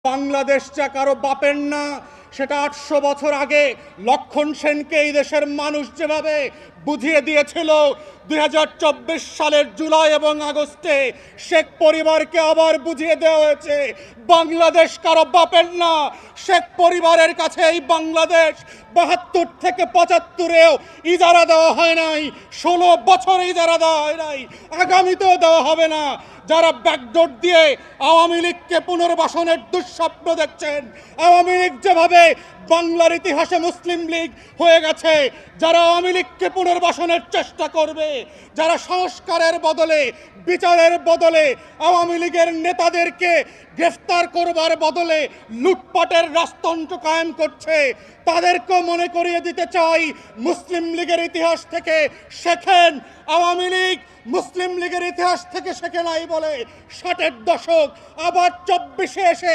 বাংলাদেশটা কারো বাপের না, সেটা ৮০০ বছর আগে লক্ষণ সেনকে এই দেশের মানুষ যেভাবে বুঝিয়ে দিয়েছিল, ২০২৪ সালের জুলাই এবং আগস্টে শেখ পরিবারকে আবার বুঝিয়ে দেওয়া হয়েছে বাংলাদেশ কারো বাপের না। শেখ পরিবারের কাছে এই বাংলাদেশ ৭২ থেকে ৭৫-এও ইজারা দেওয়া হয় নাই, ১৬ বছর ইজারা দেওয়া হয় নাই, আগামীতেও দেওয়া হবে না। যারা ব্যাকডোর দিয়ে আওয়ামী লীগকে পুনর্বাসনের দুঃস্বপ্ন দেখছেন, আওয়ামী লীগ যেভাবে বাংলার ইতিহাসে মুসলিম লীগ হয়ে গেছে, যারা আওয়ামী লীগকে পুনর্বাসনের চেষ্টা করবে, যারা সংস্কারের বদলে বিচারের বদলে আওয়ামী লীগের নেতাদেরকে গ্রেফতার করবার বদলে লুটপাটের রাজতন্ত্র কায়েম করছে, তাদেরকেও মনে করিয়ে দিতে চাই, মুসলিম লীগের ইতিহাস থেকে শেখেন। আওয়ামী লীগ মুসলিম লীগের ইতিহাস থেকে শেখে নাই বলে ৬০-এর দশক আবার ২৪-এ এসে